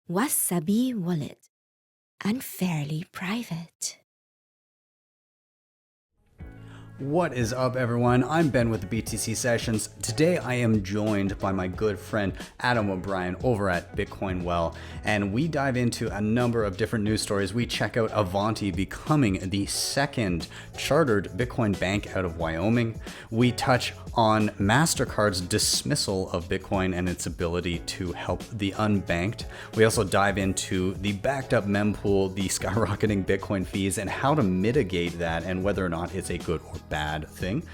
Wasabi wallet. Unfairly private. What is up, everyone? I'm Ben with the BTC Sessions. Today I am joined by my good friend Adam O'Brien over at Bitcoin Well, and we dive into a number of different news stories. We check out Avanti becoming the second chartered Bitcoin bank out of Wyoming. We touch on Mastercard's dismissal of Bitcoin and its ability to help the unbanked. We also dive into the backed up mempool, the skyrocketing Bitcoin fees, and how to mitigate that and whether or not it's a good or bad thing.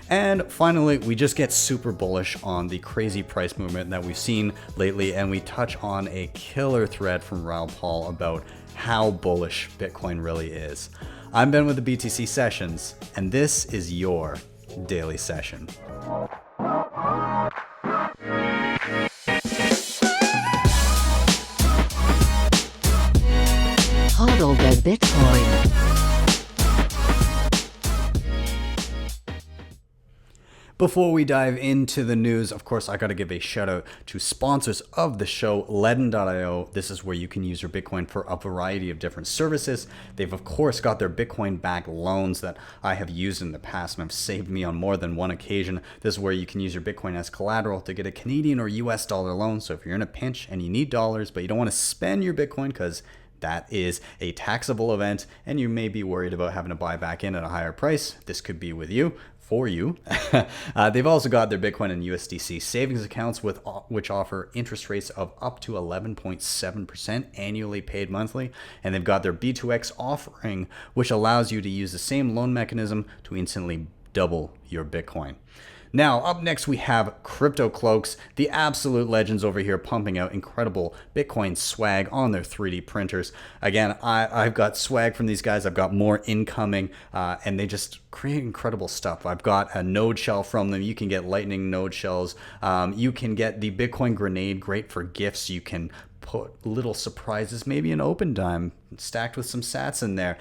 And finally, we just get super bullish on the crazy price movement that we've seen lately, and we touch on a killer thread from Raoul Pal about how bullish Bitcoin really is. I'm Ben with the BTC Sessions, and this is your daily session. Hodl the Bitcoin. Before we dive into the news, of course, I got to give a shout out to sponsors of the show, LEDN.io. This is where you can use your Bitcoin for a variety of different services. They've, of course, got their Bitcoin-backed loans that I have used in the past and have saved me on more than one occasion. This is where you can use your Bitcoin as collateral to get a Canadian or US dollar loan. So if you're in a pinch and you need dollars, but you don't want to spend your Bitcoin because that is a taxable event and you may be worried about having to buy back in at a higher price, this could be with you. For you. They've also got their Bitcoin and USDC savings accounts which offer interest rates of up to 11.7% annually paid monthly. And they've got their B2X offering, which allows you to use the same loan mechanism to instantly double your Bitcoin. Now, up next, we have Crypto Cloaks, the absolute legends over here pumping out incredible Bitcoin swag on their 3D printers. Again, I've got swag from these guys. I've got more incoming, and they just create incredible stuff. I've got a node shell from them. You can get lightning node shells. You can get the Bitcoin grenade, great for gifts. You can put little surprises, maybe an open dime stacked with some sats in there.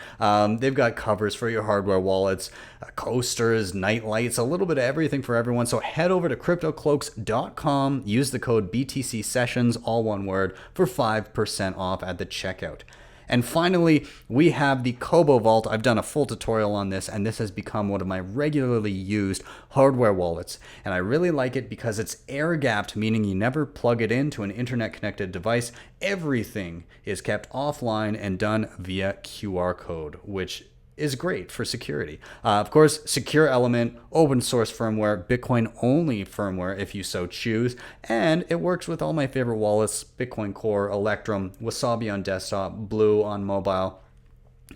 They've got covers for your hardware wallets, coasters, night lights, a little bit of everything for everyone. So head over to cryptocloaks.com, use the code BTC Sessions, all one word, for 5% off at the checkout. And finally, we have the Cobo Vault. I've done a full tutorial on this, and this has become one of my regularly used hardware wallets. And I really like it because it's air-gapped, meaning you never plug it into an internet-connected device. Everything is kept offline and done via QR code, which is great for security. Of course, secure element, open source firmware, Bitcoin only firmware if you so choose, and it works with all my favorite wallets, Bitcoin Core, Electrum, Wasabi on desktop, Blue on mobile.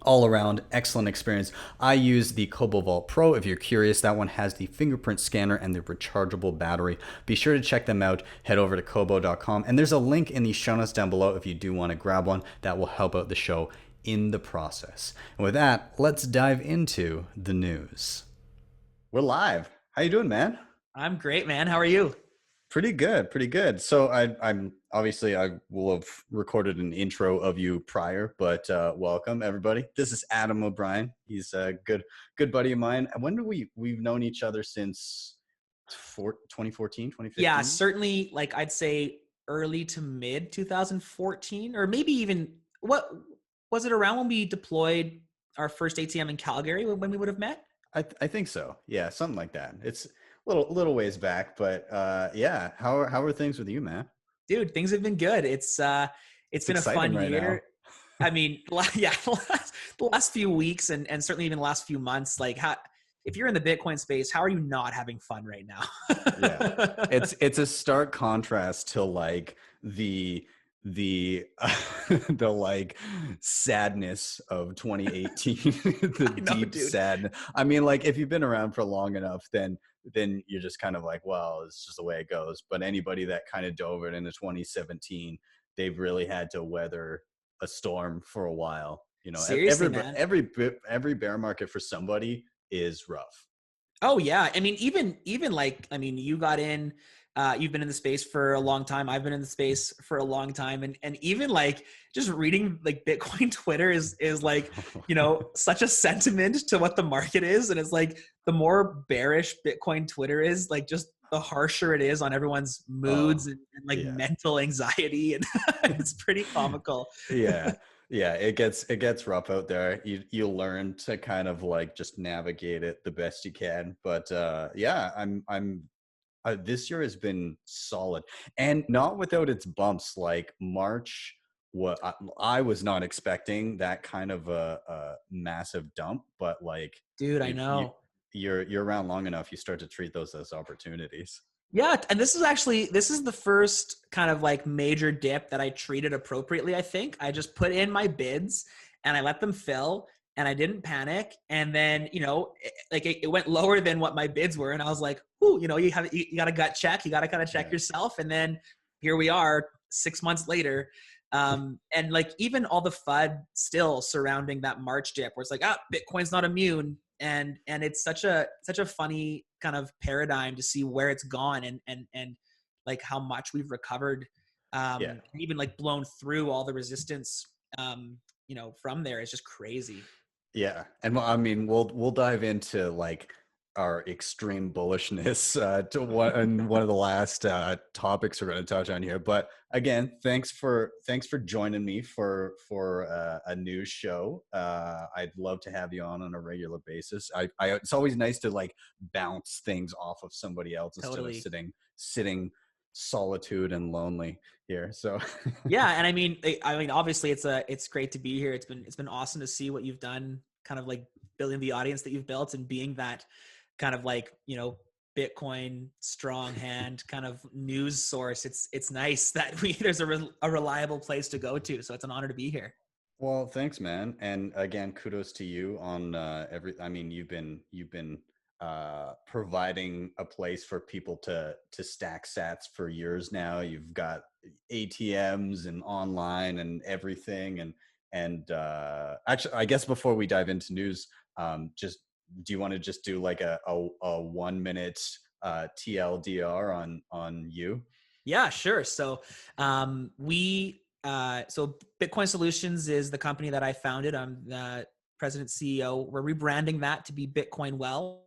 All around excellent experience. I use the Cobo Vault Pro. If you're curious, that one has the fingerprint scanner and the rechargeable battery. Be sure to check them out. Head over to kobo.com, and there's a link in the show notes down below if you do want to grab one. That will help out the show in the process. And with that, let's dive into the news. We're live. How you doing, man? I'm great, man. How are you? Pretty good, pretty good. So I'm obviously I will have recorded an intro of you prior, but welcome everybody. This is Adam O'Brien. He's a good buddy of mine. When do we've known each other since 2014, 2015? Yeah, certainly. Like I'd say early to mid 2014, or maybe even what was it around when we deployed our first ATM in Calgary when we would have met? I think so. Yeah, something like that. It's little ways back, but yeah. How are things with you, man? Dude, things have been good. It's been a fun right year. now. I mean, yeah, the last few weeks and certainly even the last few months, like if you're in the Bitcoin space, how are you not having fun right now? Yeah, it's a stark contrast to like the the like sadness of 2018. The know, deep dude. sadness. I mean, like if you've been around for long enough, then you're just kind of like, well, it's just the way it goes. But anybody that kind of dove it into 2017, they've really had to weather a storm for a while. You know, Seriously, man. every bear market for somebody is rough. Oh yeah. I mean, even like, I mean, you got in, you've been in the space for a long time. I've been in the space for a long time. And even like just reading like Bitcoin Twitter is like, such a sentiment to what the market is. And it's like, the more bearish Bitcoin Twitter is, like just the harsher it is on everyone's moods Oh, and like yeah. mental anxiety, and it's pretty comical. Yeah. Yeah, it gets rough out there. You learn to kind of like just navigate it the best you can. But yeah, I'm this year has been solid, and not without its bumps. Like March, what I was not expecting that kind of a massive dump, but like Dude, I if you know. you're around long enough, you start to treat those as opportunities. Yeah, and this is the first kind of like major dip that I treated appropriately, I think. I just put in my bids and I let them fill and I didn't panic. And then, it went lower than what my bids were. And I was like, "Ooh, you got a gut check. You got to kind of check Yeah. yourself." And then here we are 6 months later. And like even all the FUD still surrounding that March dip where it's like, Bitcoin's not immune. And it's such a funny kind of paradigm to see where it's gone and like how much we've recovered, Yeah. and even like blown through all the resistance, from there. It's just crazy. Yeah, and I mean, we'll dive into like our extreme bullishness to one of the last topics we're going to touch on here. But again, thanks for joining me for a news show. I'd love to have you on a regular basis. It's always nice to like bounce things off of somebody else instead of Totally. sitting solitude and lonely here. So Yeah, and I mean, obviously, it's great to be here. It's been awesome to see what you've done, kind of like building the audience that you've built and being that kind of like Bitcoin strong hand kind of news source. It's nice that there's a reliable place to go to. So it's an honor to be here. Well, thanks, man. And again, kudos to you on I mean, you've been providing a place for people to stack sats for years now. You've got ATMs and online and everything. And actually, I guess before we dive into news, just do you want to just do like a 1 minute TLDR on you? Yeah, sure. So so Bitcoin Solutions is the company that I founded. I'm the president CEO. We're rebranding that to be Bitcoin Well.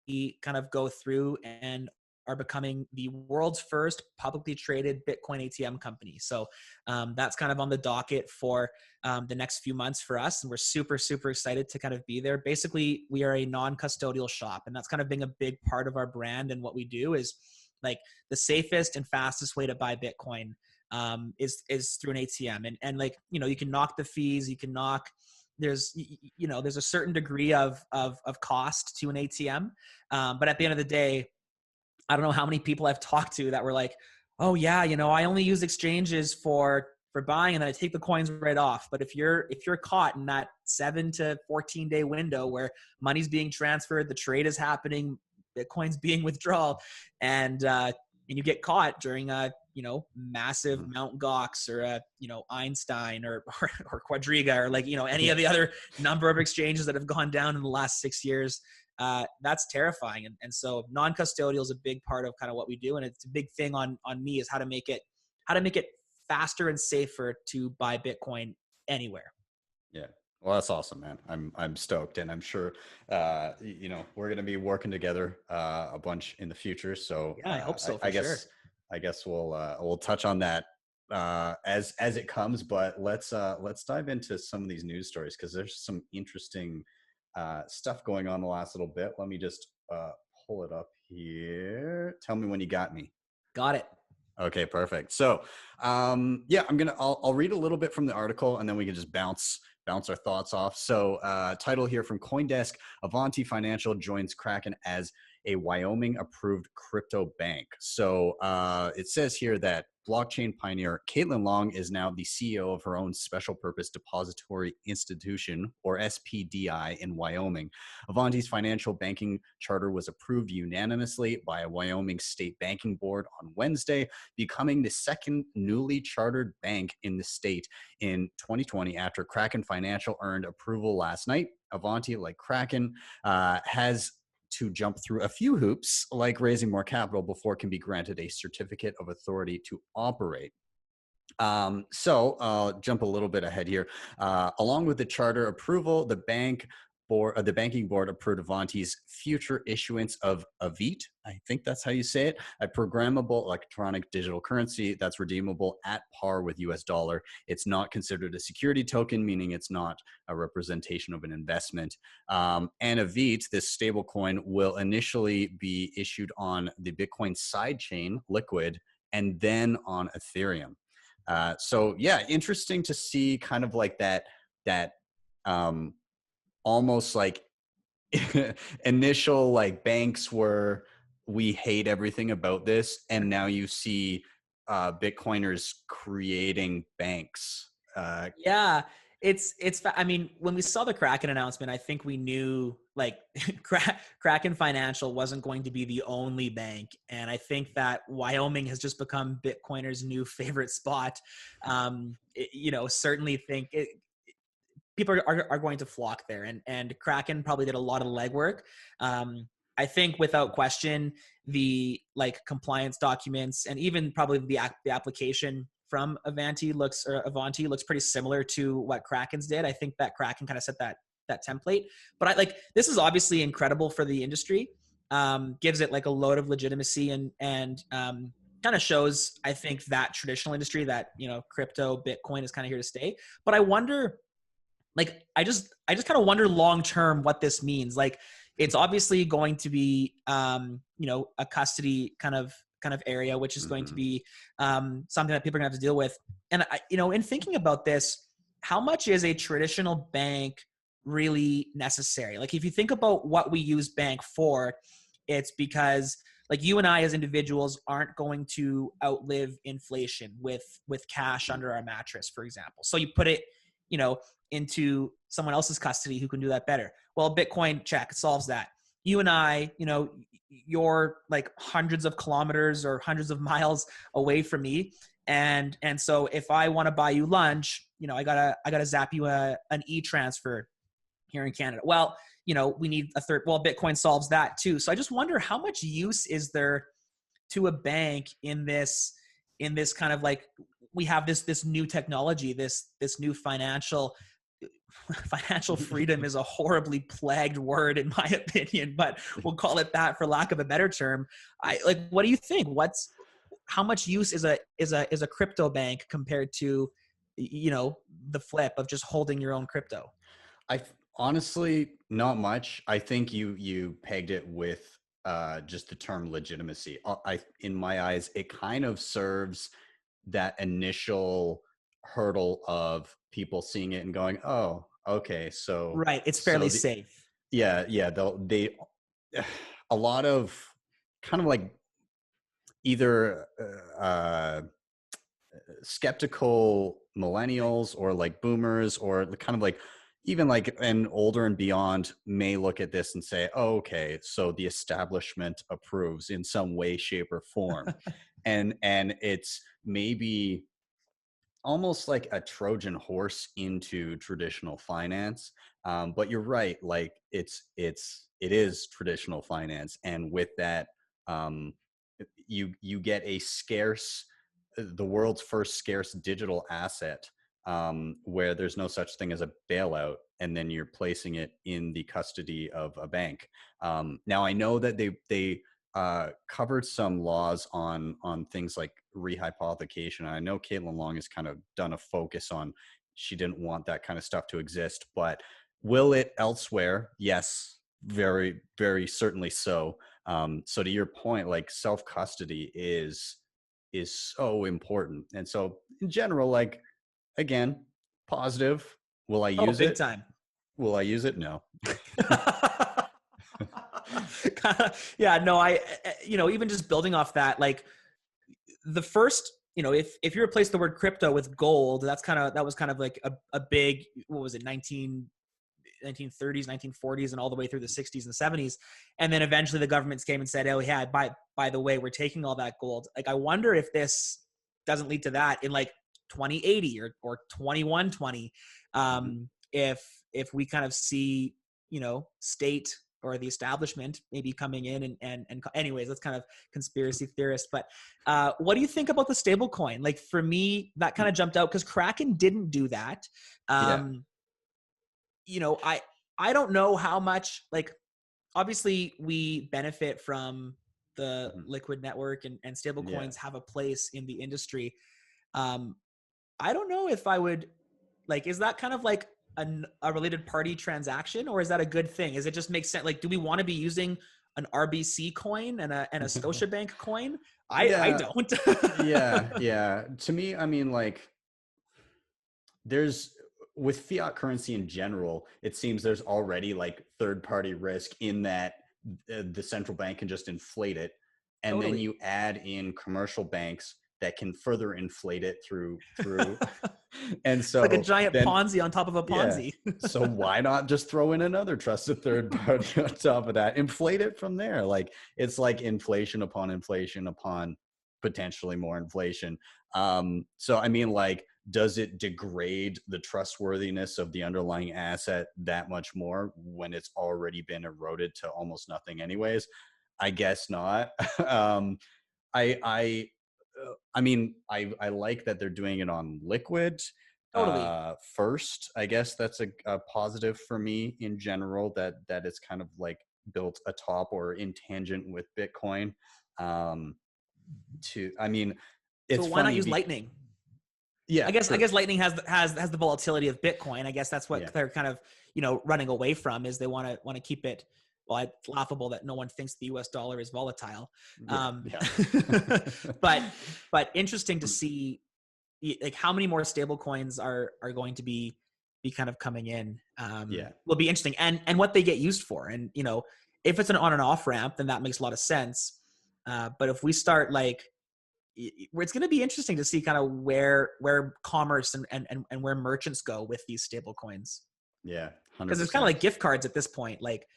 We kind of go through and are becoming the world's first publicly traded Bitcoin ATM company. So that's kind of on the docket for the next few months for us. And we're super, super excited to kind of be there. Basically, we are a non-custodial shop. And that's kind of being a big part of our brand. And what we do is like the safest and fastest way to buy Bitcoin is through an ATM. And like, you can knock the fees, you can knock, there's a certain degree of cost to an ATM. But at the end of the day, I don't know how many people I've talked to that were like, "Oh yeah, I only use exchanges for buying, and then I take the coins right off." But if you're caught in that 7 to 14 day window where money's being transferred, the trade is happening, Bitcoin's being withdrawal, and you get caught during a massive Mount Gox or a Einstein or Quadriga or like any of the other number of exchanges that have gone down in the last 6 years, that's terrifying. And so non-custodial is a big part of kind of what we do. And it's a big thing on me is how to make it faster and safer to buy Bitcoin anywhere. Yeah. Well, that's awesome, man. I'm stoked, and I'm sure we're going to be working together a bunch in the future. So Yeah, I hope so for sure. I guess we'll touch on that as it comes. But let's dive into some of these news stories because there's some interesting stuff going on the last little bit. Let me just pull it up here. Tell me when you got me. Got it. Okay, perfect. So, yeah, I'll read a little bit from the article and then we can just bounce our thoughts off. So, title here from CoinDesk: Avanti Financial joins Kraken as a Wyoming approved crypto bank. So, it says here that blockchain pioneer Caitlin Long is now the CEO of her own special purpose depository institution, or SPDI, in Wyoming. Avanti's financial banking charter was approved unanimously by a Wyoming state banking board on Wednesday, becoming the second newly chartered bank in the state in 2020 after Kraken Financial earned approval last night. Avanti, like Kraken, has to jump through a few hoops, like raising more capital, before it can be granted a certificate of authority to operate. So I'll jump a little bit ahead here. Along with the charter approval, the bank the banking board approved Avanti's future issuance of Avit. I think that's how you say it, a programmable electronic digital currency that's redeemable at par with US dollar. It's not considered a security token, meaning it's not a representation of an investment. And Avit, this stable coin, will initially be issued on the Bitcoin sidechain Liquid and then on Ethereum. So yeah, interesting to see kind of like that almost like initial like banks were, we hate everything about this, and now you see Bitcoiners creating banks. Yeah, I mean, when we saw the Kraken announcement, I think we knew like Kraken Financial wasn't going to be the only bank, and I think that Wyoming has just become Bitcoiners' new favorite spot. Certainly think people are going to flock there, and Kraken probably did a lot of legwork. I think without question, the like compliance documents and even probably the application from Avanti looks pretty similar to what Kraken's did. I think that Kraken kind of set that template, but this is obviously incredible for the industry. Gives it like a load of legitimacy and kind of shows, I think, that traditional industry that, crypto, Bitcoin is kind of here to stay. But I wonder, I just kind of wonder long term what this means. Like, it's obviously going to be a custody kind of area, which is going to be something that people are gonna have to deal with. And in thinking about this, how much is a traditional bank really necessary? Like, if you think about what we use bank for, it's because like you and I as individuals aren't going to outlive inflation with cash under our mattress, for example. So you put it into someone else's custody who can do that better. Well, Bitcoin, check, solves that. You and I, you're like hundreds of kilometers or hundreds of miles away from me. And so if I want to buy you lunch, I gotta zap you an e-transfer here in Canada. Well, we need a third. Well, Bitcoin solves that too. So I just wonder, how much use is there to a bank in this kind of like, we have this new technology, this new financial freedom is a horribly plagued word in my opinion, but we'll call it that for lack of a better term. What do you think? How much use is a crypto bank compared to, the flip of just holding your own crypto? I honestly, not much. I think you pegged it with just the term legitimacy. In my eyes, it kind of serves that initial hurdle of people seeing it and going, "Oh, okay, so right, it's fairly safe." Yeah, they a lot of kind of like either skeptical millennials or like boomers or kind of like even like an older and beyond may look at this and say, oh, okay, so the establishment approves in some way, shape, or form. and it's maybe almost like a Trojan horse into traditional finance. But you're right, like it is traditional finance. And with that, you get the world's first scarce digital asset, where there's no such thing as a bailout, and then you're placing it in the custody of a bank. Now I know that they covered some laws on things like rehypothecation. I know Caitlin Long has kind of done a focus on, she didn't want that kind of stuff to exist, but will it elsewhere? Yes, very, very certainly so. So to your point, like self-custody is so important. And so in general, like, again, positive. Will I use big it? Time. Will I use it? No. Yeah, no, even just building off that, like the first, if you replace the word crypto with gold, that was kind of like a big, what was it, 1930s, 1940s, and all the way through the 60s and 70s. And then eventually the governments came and said, oh yeah, by the way, we're taking all that gold. Like, I wonder if this doesn't lead to that in like 2080 or 2120. If we kind of see, state or the establishment maybe coming in and anyways, that's kind of conspiracy theorist. But what do you think about the stable coin? Like, for me, that kind of jumped out because Kraken didn't do that. Yeah. I don't know how much, like, obviously we benefit from the Mhm. liquid network, and stable Yeah. coins have a place in the industry. Um, I don't know if I would, like, is that kind of like a related party transaction, or is that a good thing? Is it just makes sense? Like, do we want to be using an RBC coin and a Scotiabank coin? I Yeah. don't. Yeah. Yeah. To me, I mean, like, there's with fiat currency in general, it seems there's already like third party risk in that the central bank can just inflate it. And then Totally. you add in commercial banks that can further inflate it through. And It's like a so giant then, Ponzi on top of a yeah. Ponzi. So why not just throw in another trusted third party on top of that? Inflate it from there. Like it's like inflation upon potentially more inflation. So I mean, like, does it degrade the trustworthiness of the underlying asset that much more when it's already been eroded to almost nothing anyways? I guess not. um, I I mean, I like that they're doing it on liquid Totally. first. I guess that's a positive for me in general, that it's kind of like built atop or in tangent with Bitcoin. Um, to I mean, So it's why not funny. use Lightning? Yeah, I true. guess Lightning has the volatility of Bitcoin. I guess that's what Yeah, they're kind of, running away from, is they want to keep it. Well, it's laughable that no one thinks the U.S. dollar is volatile. yeah, Um, yeah, but interesting to see, like, how many more stable coins are going to be kind of coming in. yeah, Will be interesting, and what they get used for. And if it's an on and off ramp, then that makes a lot of sense. But if we start, like, where it's going to be interesting to see kind of where commerce and where merchants go with these stable coins, yeah. because it's kind of 100%. like gift cards at this point. Like,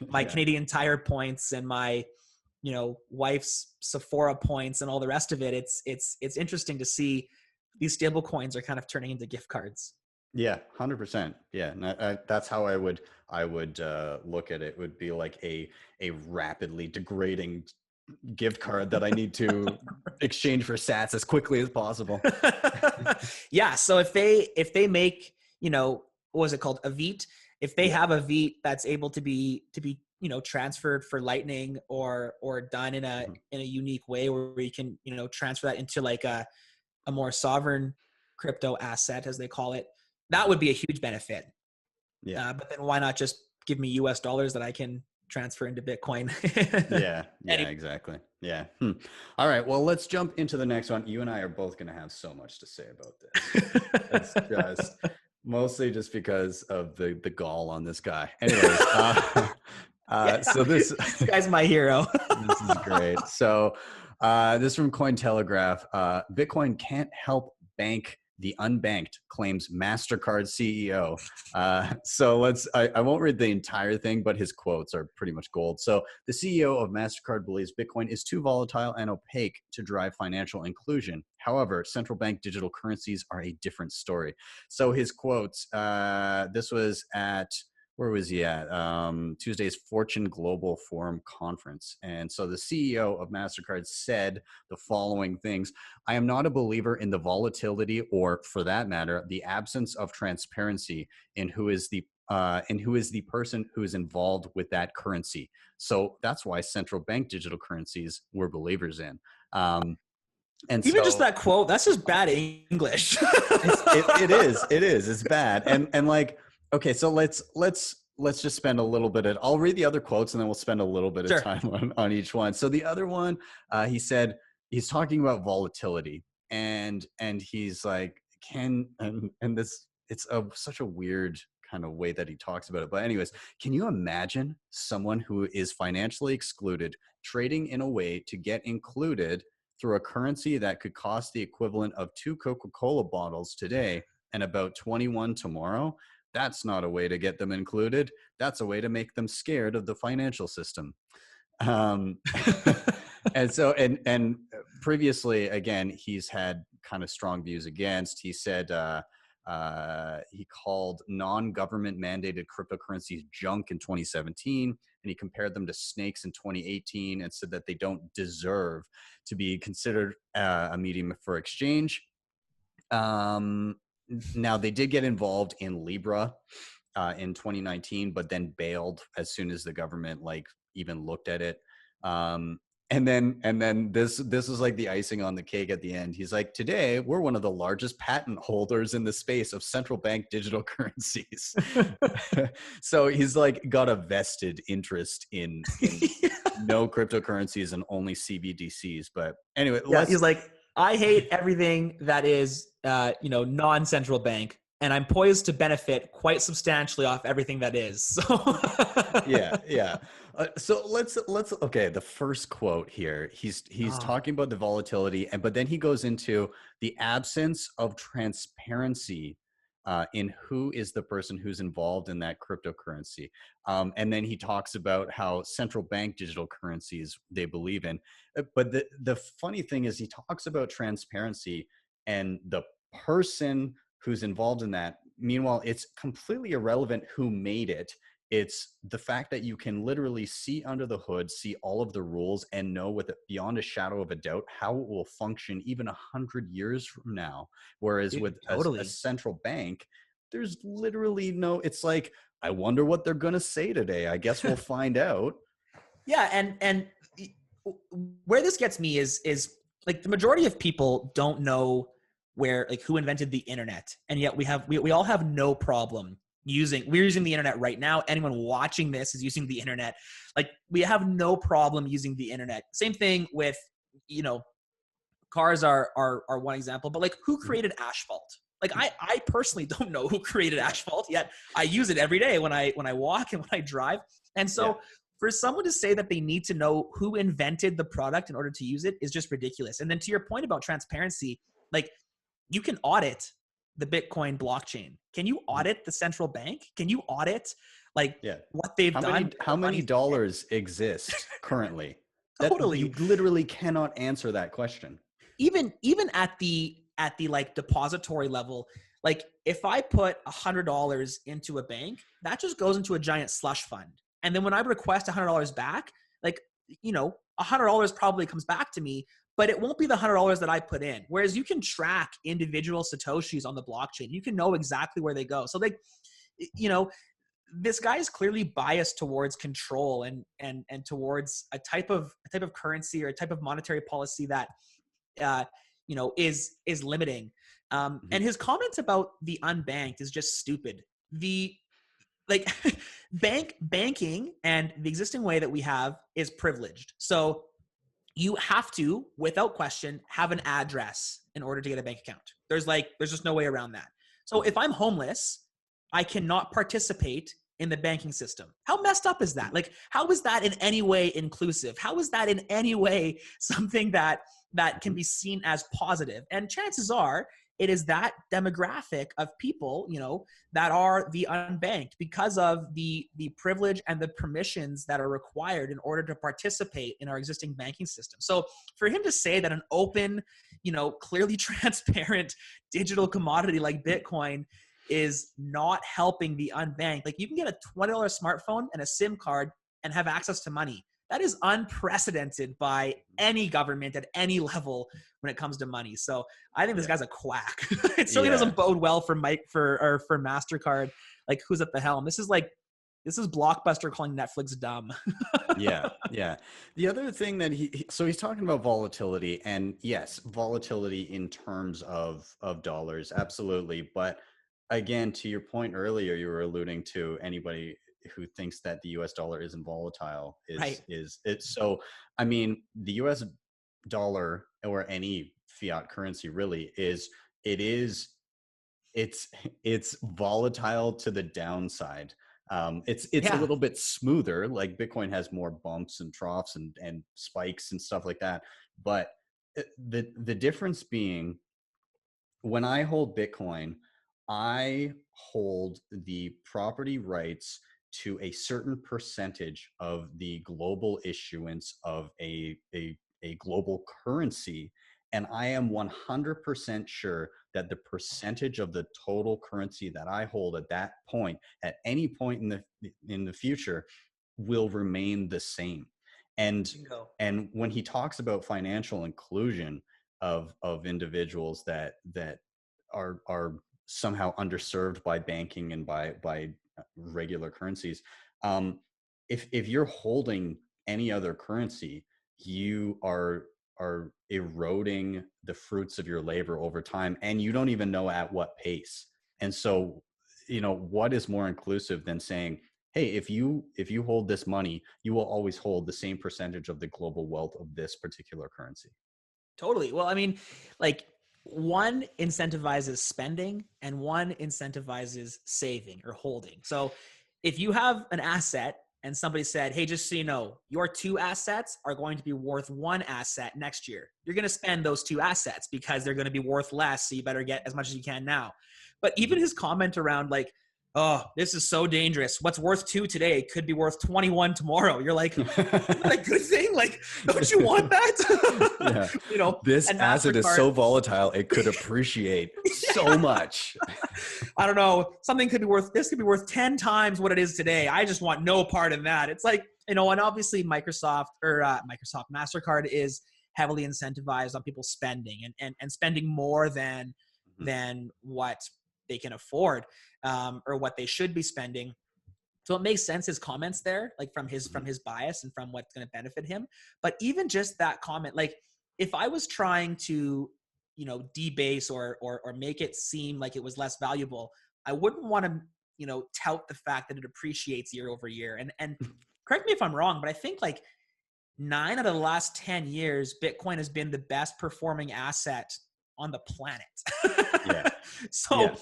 my Yeah, Canadian Tire points and my wife's Sephora points and all the rest of it. It's interesting to see these stable coins are kind of turning into gift cards. yeah, 100%. Yeah, and that's how I would look at it. Would be like a rapidly degrading gift card that I need to exchange for Sats as quickly as possible. Yeah. So if they make, what was it called, a Veet? If they Yeah. have a Veet that's able to be transferred for Lightning, or done in a Mhm. in a unique way, where you can transfer that into like a more sovereign crypto asset, as they call it, that Mhm. would be a huge benefit. Yeah. But then why not just give me US dollars that I can transfer into Bitcoin? Yeah. Yeah. Anyway, Exactly. Yeah. All right. Well, let's jump into the next one. You and I are both going to have so much to say about this. It's just mostly just because of the gall on this guy. Anyways, yeah, so this this guy's my hero. this is great. So this is from Cointelegraph. Bitcoin can't help bank the unbanked, claims Mastercard CEO. So I won't read the entire thing, but his quotes are pretty much gold. So the CEO of Mastercard believes Bitcoin is too volatile and opaque to drive financial inclusion. However, central bank digital currencies are a different story. So his quotes, this was at, where was he at? Tuesday's Fortune Global Forum conference. And so the CEO of Mastercard said the following things: I am not a believer in the volatility, or for that matter, the absence of transparency in who is the person who is involved with that currency. So that's why central bank digital currencies we're believers in. And Even just so that quote, that's just bad English. it is it's bad. And like, okay, so let's just spend a little bit of, I'll read the other quotes and then we'll spend a little bit of Sure. time on each one. So the other one, he said, he's talking about volatility, and he's like, and this, it's such a weird kind of way that he talks about it, but anyways, can you imagine someone who is financially excluded trading in a way to get included through a currency that could cost the equivalent of 2 Coca-Cola bottles today and about 21 tomorrow? That's not a way to get them included. That's a way to make them scared of the financial system. Um, and so, and previously, again, he's had kind of strong views against. He said he called non-government mandated cryptocurrencies junk in 2017, and he compared them to snakes in 2018, and said that they don't deserve to be considered a medium for exchange. Um, Now they did get involved in Libra, in 2019, but then bailed as soon as the government like even looked at it. And then this is like the icing on the cake at the end. He's like, today we're one of the largest patent holders in the space of central bank digital currencies. So he's like got a vested interest in no cryptocurrencies and only CBDCs. But anyway, Yeah, he's like, I hate everything that is, non-central bank, and I'm poised to benefit quite substantially off everything that is. So, yeah. So let's okay. The first quote here, he's Ah, talking about the volatility, but then he goes into the absence of transparency in who is the person who's involved in that cryptocurrency, and then he talks about how central bank digital currencies they believe in. But the funny thing is, he talks about transparency and the person who's involved in that. Meanwhile, it's completely irrelevant who made it. It's the fact that you can literally see under the hood, see all of the rules, and know with beyond a shadow of a doubt how it will function even 100 years from now. Whereas dude, with a totally. central bank, there's literally no. It's like, I wonder what they're gonna say today. I guess we'll find out. Yeah, and where this gets me is like the majority of people don't know where like who invented the internet, and yet we all have no problem we're using the internet right now. Anyone watching this is using the internet. Like we have no problem using the internet. Same thing with cars are one example, but like who created asphalt? Like I personally don't know who created asphalt, yet I use it every day when I walk and when I drive. And Yeah. so for someone to say that they need to know who invented the product in order to use it is just ridiculous. And then to your point about transparency, like you can audit the Bitcoin blockchain. Can you audit the central bank? Can you audit like Yeah. what they've done? Where How the many money's dollars exist currently? That you totally. literally cannot answer that question. Even at the like depository level, like if I put $100 into a bank, that just goes into a giant slush fund, and then when I request $100 back, like $100 probably comes back to me, but it won't be the $100 that I put in. Whereas you can track individual satoshis on the blockchain, you can know exactly where they go. So like you know this guy is clearly biased towards control and towards a type of currency or a type of monetary policy that uh, is limiting. Mhm. And his comments about the unbanked is just stupid. The like banking and the existing way that we have is privileged. So you have to, without question, have an address in order to get a bank account. There's just no way around that. So if I'm homeless, I cannot participate in the banking system. How messed up is that? Like, how is that in any way inclusive? How is that in any way something that can be seen as positive? And chances are it is that demographic of people, that are the unbanked because of the privilege and the permissions that are required in order to participate in our existing banking system. So for him to say that an open, clearly transparent digital commodity like Bitcoin is not helping the unbanked, like you can get a $20 smartphone and a SIM card and have access to money. That is unprecedented by any government at any level when it comes to money. So I think this Yeah. guy's a quack. It certainly Yeah. doesn't bode well for for Mastercard. Like who's at the helm? This is Blockbuster calling Netflix dumb. Yeah. The other thing that so he's talking about volatility, and yes, volatility in terms of dollars, absolutely. But again, to your point earlier, you were alluding to anybody who thinks that the US dollar isn't volatile Right. is it. So I mean, the US dollar or any fiat currency really it is it's it's volatile to the downside. It's a Yeah. little bit smoother. Like Bitcoin has more bumps and troughs and spikes and stuff like that. But the difference being, when I hold Bitcoin, I hold the property rights to a certain percentage of the global issuance of a global currency. And I am 100% sure that the percentage of the total currency that I hold at that point, at any point in the future, will remain the same. And Bingo. and when he talks about financial inclusion of individuals that are somehow underserved by banking and by regular currencies. If you're holding any other currency, you are eroding the fruits of your labor over time, and you don't even know at what pace. And so, what is more inclusive than saying, hey, if you hold this money, you will always hold the same percentage of the global wealth of this particular currency. Totally. Well, I mean, like, one incentivizes spending and one incentivizes saving or holding. So if you have an asset and somebody said, hey, just so you know, your two assets are going to be worth one asset next year, you're going to spend those two assets because they're going to be worth less. So you better get as much as you can now. But even his comment around, like, oh, this is so dangerous. What's worth 2 today could be worth 21 tomorrow. You're like, isn't that a good thing? Like, don't you want that? Yeah. This and asset is Mastercard, so volatile, it could appreciate so much. I don't know. This could be worth 10 times what it is today. I just want no part in that. It's like, and obviously Mastercard is heavily incentivized on people spending and spending more than what they can afford, or what they should be spending. So it makes sense, his comments there, like from his bias and from what's going to benefit him. But even just that comment, like, if I was trying to, debase or make it seem like it was less valuable, I wouldn't want to, tout the fact that it appreciates year over year. And correct me if I'm wrong, but I think like 9 out of the last 10 years, Bitcoin has been the best performing asset on the planet. Yeah. So,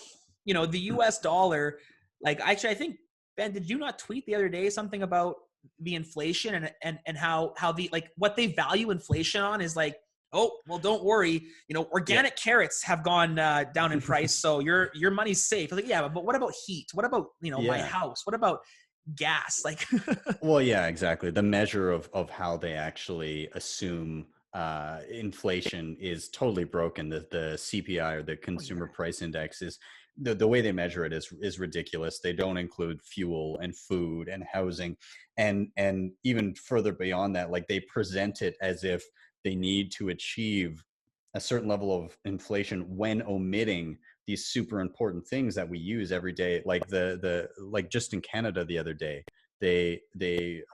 the US dollar, like, actually, I think, Ben, did you not tweet the other day something about the inflation and how the, like, what they value inflation on is like, oh, well, don't worry, organic carrots have gone down in price, so your money's safe. I was like, yeah, but what about heat? What about, my house? What about gas? Like, well, yeah, exactly. The measure of how they actually assume inflation is totally broken. The CPI, or the Consumer Price Index, is the way they measure it is ridiculous. They don't include fuel and food and housing, and even further beyond that, like, they present it as if they need to achieve a certain level of inflation when omitting these super important things that we use every day. Like like just in Canada the other day, they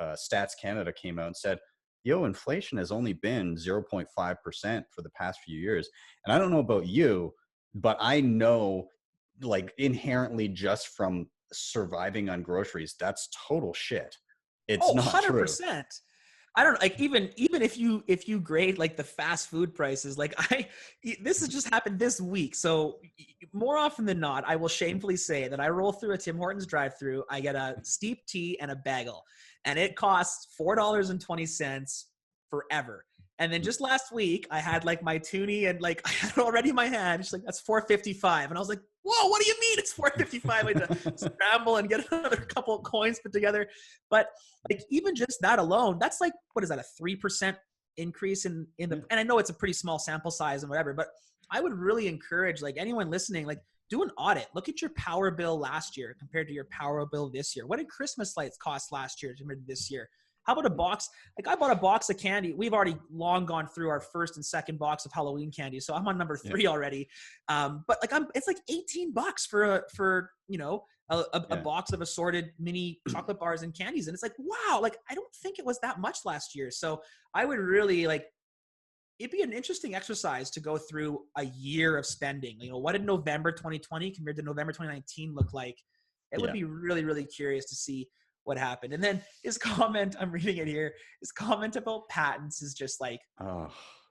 Stats Canada came out and said, yo, inflation has only been 0.5% for the past few years. And I don't know about you, but I know, like, inherently, just from surviving on groceries, that's total shit. It's not 100%. true. I don't, like, even if you grade like the fast food prices, like, this has just happened this week. So more often than not, I will shamefully say that I roll through a Tim Hortons drive-through, I get a steep tea and a bagel, and it costs $4.20 forever. And then just last week, I had like my toonie, and like I had it already in my hand. She's like, that's $4.55. And I was like, whoa, what do you mean it's $4.55? I had to scramble and get another couple of coins put together. But like, even just that alone, that's like, what is that, a 3% increase in the, and I know it's a pretty small sample size and whatever, but I would really encourage, like, anyone listening, like, do an audit. Look at your power bill last year compared to your power bill this year. What did Christmas lights cost last year compared to this year? How about a box? Like, I bought a box of candy. We've already long gone through our first and second box of Halloween candy, so I'm on number 3 already. But like, it's like $18 for a box of assorted mini chocolate bars and candies, and it's like, wow, like, I don't think it was that much last year. So I would really, like, it'd be an interesting exercise to go through a year of spending. What did November 2020 compared to November 2019 look like? It would be really, really curious to see what happened. And then his comment, I'm reading it here, his comment about patents is just like,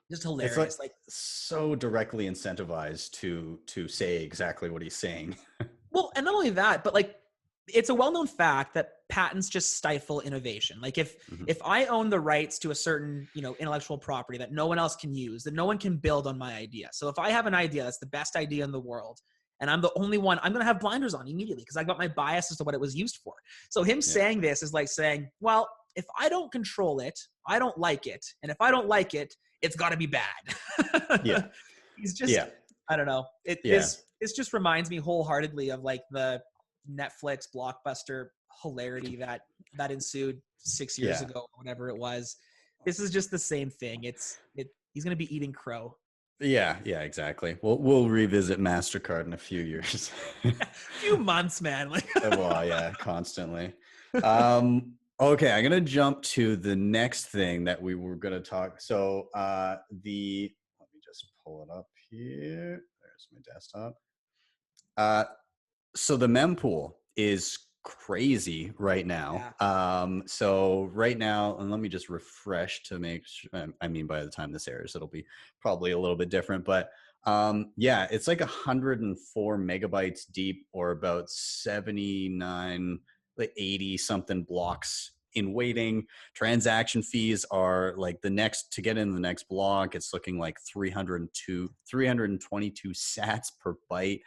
just hilarious. It's like so directly incentivized to say exactly what he's saying. Well, and not only that, but like, it's a well-known fact that patents just stifle innovation. Like, if I own the rights to a certain, intellectual property that no one else can use, that no one can build on my idea. So if I have an idea that's the best idea in the world, and I'm the only one, I'm going to have blinders on immediately because I got my bias as to what it was used for. So him saying this is like saying, well, if I don't control it, I don't like it. And if I don't like it, it's got to be bad. He's just, I don't know. This just reminds me wholeheartedly of like the Netflix blockbuster hilarity that ensued 6 years ago, or whatever it was. This is just the same thing. He's going to be eating crow. Yeah, yeah, exactly. We'll revisit Mastercard in a few years. Few months, man. Like, Well, yeah, constantly. Okay, I'm gonna jump to the next thing that we were gonna talk. So let me just pull it up here. There's my desktop. Uh, so the mempool is crazy right now. yeah, So right now, and let me just refresh to make sure. I mean, by the time this airs, it'll be probably a little bit different, but yeah, it's like 104 megabytes deep, or about 79, like 80 something blocks in waiting. Transaction fees are like the next to get into the next block. It's looking like 322 sats per byte.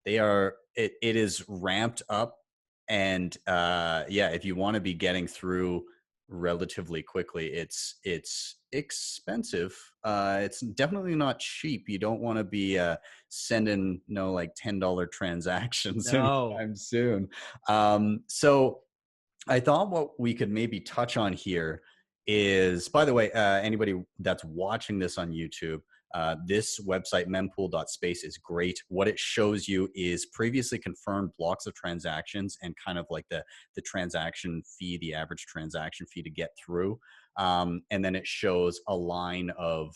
It is ramped up, and yeah, if you want to be getting through relatively quickly, it's expensive. It's definitely not cheap. You don't want to be sending like $10 transactions no, anytime soon. So I thought what we could maybe touch on here is, by the way, anybody that's watching this on YouTube, this website, mempool.space, is great. What it shows you is previously confirmed blocks of transactions and kind of like the transaction fee, the average transaction fee to get through. And then it shows a line of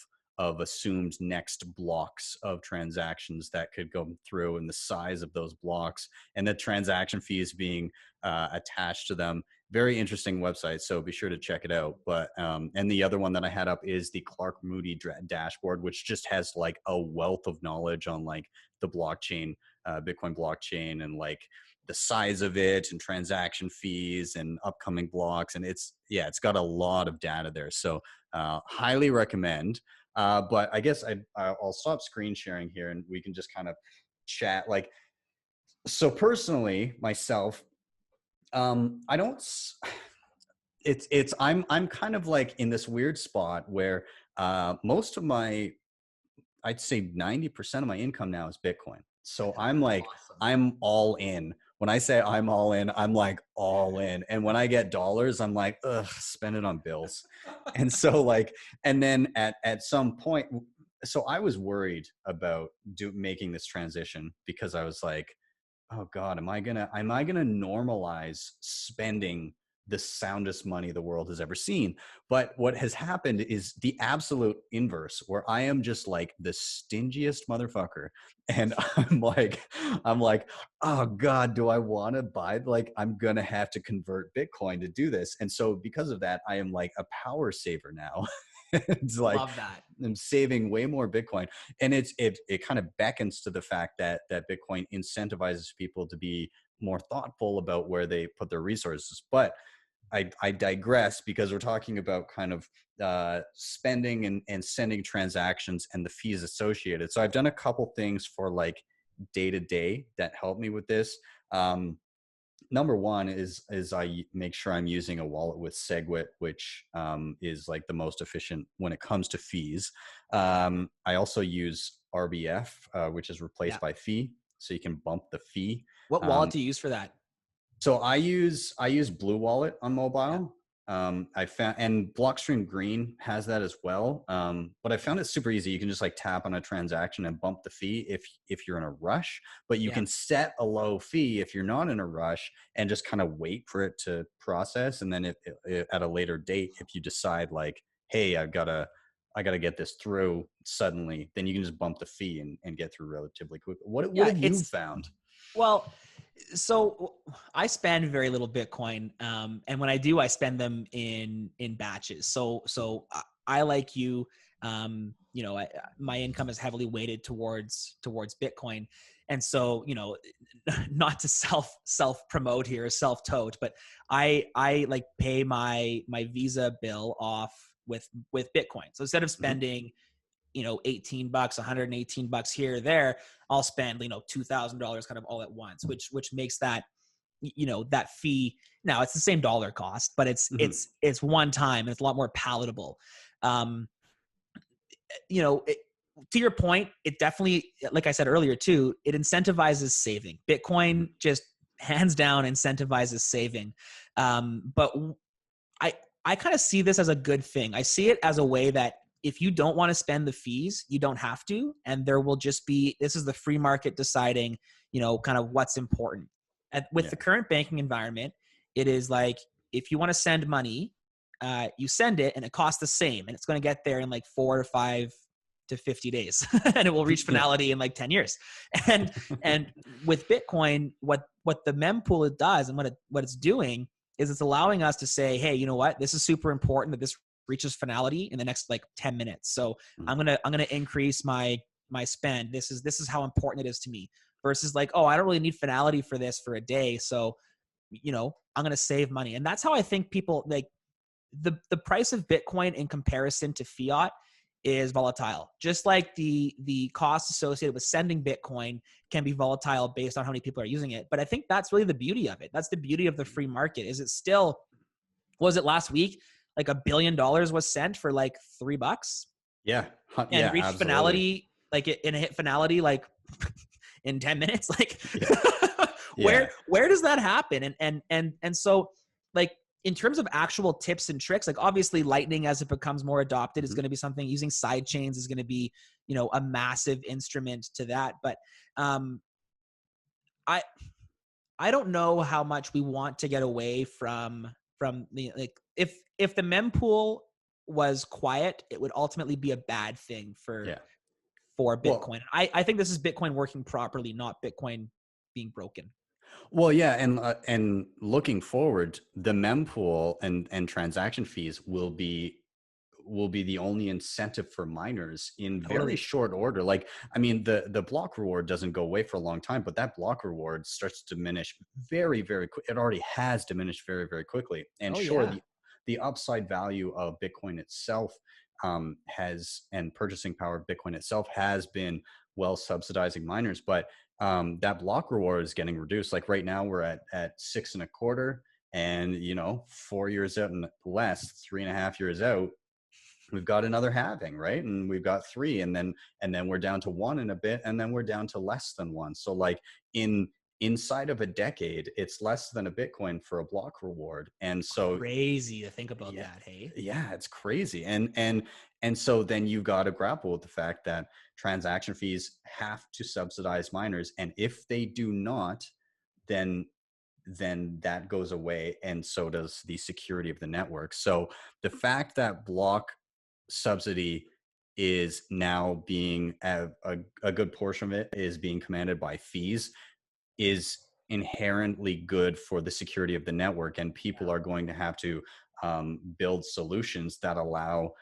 assumed next blocks of transactions that could go through, and the size of those blocks, and the transaction fees being attached to them. Very interesting website, so be sure to check it out. But and the other one that I had up is the Clark Moody dashboard, which just has like a wealth of knowledge on like the blockchain, Bitcoin blockchain, and like the size of it and transaction fees and upcoming blocks. And it's got a lot of data there. So highly recommend. But I guess I'll stop screen sharing here, and we can just kind of chat. Like, so personally, myself, I don't. I'm kind of like in this weird spot where most of my, I'd say 90% of my income now is Bitcoin. So I'm like, awesome. I'm all in. When I say I'm all in, I'm like all in. And when I get dollars, I'm like, ugh, spend it on bills. And so like, and then at some point, so I was worried about making this transition, because I was like, oh God, am I gonna normalize spending the soundest money the world has ever seen? But what has happened is the absolute inverse, where I am just like the stingiest motherfucker. And I'm like, oh God, do I want to buy, like, I'm gonna have to convert Bitcoin to do this. And so because of that, I am like a power saver now. It's like Love that. I'm saving way more Bitcoin. And it kind of beckons to the fact that Bitcoin incentivizes people to be more thoughtful about where they put their resources. But I digress, because we're talking about kind of spending and sending transactions and the fees associated. So I've done a couple things for like day to day that help me with this. Number one is I make sure I'm using a wallet with SegWit, which is like the most efficient when it comes to fees. I also use RBF, which is replaced Yeah. by fee, so you can bump the fee. What wallet do you use for that? So I use Blue Wallet on mobile. I found, and Blockstream Green has that as well. But I found it super easy. You can just like tap on a transaction and bump the fee if you're in a rush. But you can set a low fee if you're not in a rush, and just kind of wait for it to process. And then if at a later date, if you decide like, hey, I gotta get this through suddenly, then you can just bump the fee and get through relatively quickly. What have you found? Well, so I spend very little Bitcoin, and when I do, I spend them in batches. So I like you, my income is heavily weighted towards Bitcoin, and so not to self promote here, self tote, but I like pay my Visa bill off with Bitcoin. So instead of spending $18, $118 here or there, I'll spend $2,000 kind of all at once, which makes that that fee. Now it's the same dollar cost, but it's one time, and it's a lot more palatable. To your point, it definitely, like I said earlier too, it incentivizes saving. Bitcoin just hands down incentivizes saving. But I kind of see this as a good thing. I see it as a way that if you don't want to spend the fees, you don't have to. And there will just be, this is the free market deciding, kind of what's important. With the current banking environment, it is like, if you want to send money, you send it and it costs the same. And it's going to get there in like 4 to 5 to 50 days and it will reach finality in like 10 years. And with Bitcoin, what the mempool does and what it's doing is it's allowing us to say, hey, you know what, this is super important that this reaches finality in the next like 10 minutes. So I'm going to increase my spend. This is how important it is to me, versus like, oh, I don't really need finality for this for a day. So, I'm going to save money. And that's how I think people like the price of Bitcoin in comparison to fiat is volatile. Just like the cost associated with sending Bitcoin can be volatile based on how many people are using it. But I think that's really the beauty of it. That's the beauty of the free market. Is it still, was it last week, like $1 billion was sent for like $3? Yeah. And reached absolutely. finality, like it hit finality like in 10 minutes. Like Yeah. where does that happen? And so like, in terms of actual tips and tricks, like obviously Lightning, as it becomes more adopted, is going to be something. Using side chains is going to be, a massive instrument to that. But I don't know how much we want to get away from the, like, if the mempool was quiet, it would ultimately be a bad thing for Bitcoin. Well, I think this is Bitcoin working properly, not Bitcoin being broken. Well, yeah, and looking forward, the mempool and transaction fees will be the only incentive for miners in very short order. Like, I mean, the block reward doesn't go away for a long time, but that block reward starts to diminish very, very quick. It already has diminished very, very quickly. And the upside value of Bitcoin itself and purchasing power of Bitcoin itself has been well subsidizing miners, but that block reward is getting reduced. Like right now we're at 6.25, and 4 years out and less, 3.5 years out, we've got another halving, right? And we've got 3, and then we're down to 1 in a bit, and then we're down to less than 1. So like inside of a decade, it's less than a Bitcoin for a block reward. And so crazy to think about that. Hey, yeah, it's crazy. And so then you've got to grapple with the fact that transaction fees have to subsidize miners, and if they do not, then that goes away, and so does the security of the network. So the fact that block subsidy is now being a good portion of it is being commanded by fees is inherently good for the security of the network, and people are going to have to build solutions that allow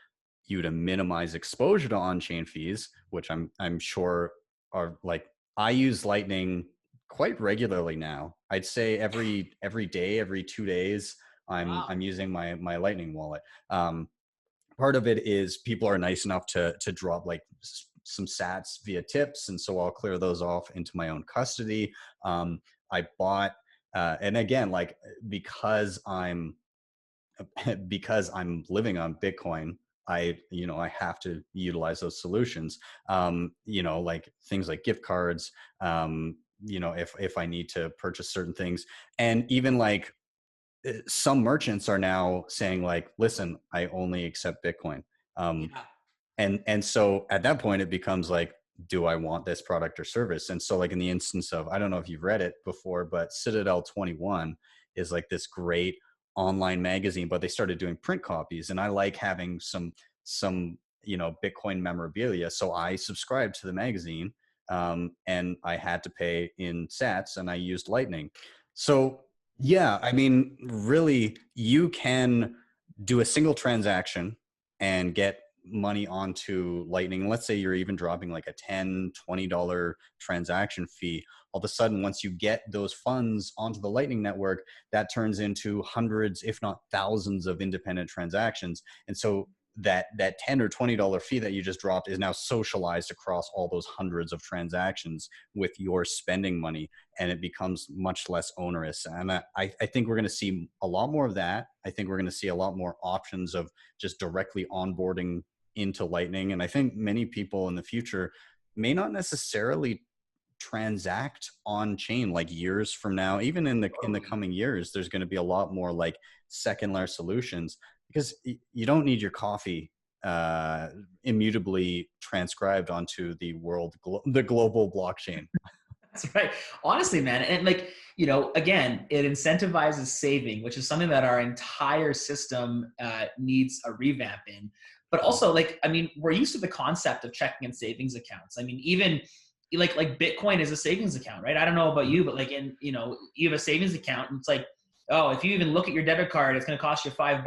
you to minimize exposure to on-chain fees, which I'm sure are like, I use Lightning quite regularly now. I'd say every day, every 2 days, I'm using my Lightning wallet. Part of it is people are nice enough to drop like some sats via tips, and so I'll clear those off into my own custody. I bought, and again, like because I'm living on Bitcoin, I have to utilize those solutions. Like things like gift cards. If I need to purchase certain things, and even like some merchants are now saying like, listen, I only accept Bitcoin. And so at that point it becomes like, do I want this product or service? And so like in the instance of, I don't know if you've read it before, but Citadel 21 is like this great online magazine, but they started doing print copies, and I like having some Bitcoin memorabilia. So I subscribed to the magazine, and I had to pay in sats, and I used Lightning. So yeah, I mean, really, you can do a single transaction and get money onto Lightning. Let's say you're even dropping like a $10, $20 transaction fee. All of a sudden, once you get those funds onto the Lightning network, that turns into hundreds, if not thousands, of independent transactions. And so that $10 or $20 fee that you just dropped is now socialized across all those hundreds of transactions with your spending money, and it becomes much less onerous. And I think we're going to see a lot more of that. I think we're going to see a lot more options of just directly onboarding into Lightning. And I think many people in the future may not necessarily transact on chain. Like years from now, even in the coming years, there's going to be a lot more like second layer solutions, because you don't need your coffee immutably transcribed onto the the global blockchain. That's right. Honestly, man. And like, again, it incentivizes saving, which is something that our entire system needs a revamp in. But also, like, I mean, we're used to the concept of checking and savings accounts. I mean, even like Bitcoin is a savings account, right? I don't know about you, but like you have a savings account and it's like, oh, if you even look at your debit card, it's going to cost you $5.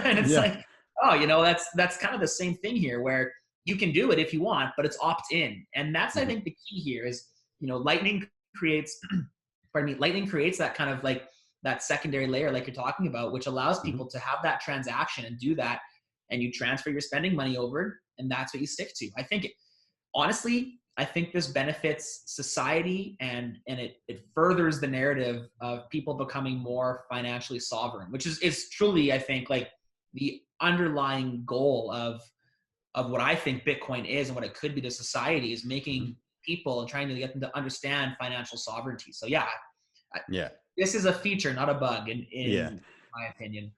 And it's Yeah. like, oh, that's kind of the same thing here where you can do it if you want, but it's opt in. And that's, I think, the key here is, Lightning creates, Lightning creates that kind of like that secondary layer, like you're talking about, which allows people to have that transaction and do that. And you transfer your spending money over, and that's what you stick to. I think, honestly, I think this benefits society and it furthers the narrative of people becoming more financially sovereign, which is truly, I think, like the underlying goal of what I think Bitcoin is and what it could be to society is making people and trying to get them to understand financial sovereignty. So yeah, Yeah. this is a feature, not a bug in Yeah. my opinion.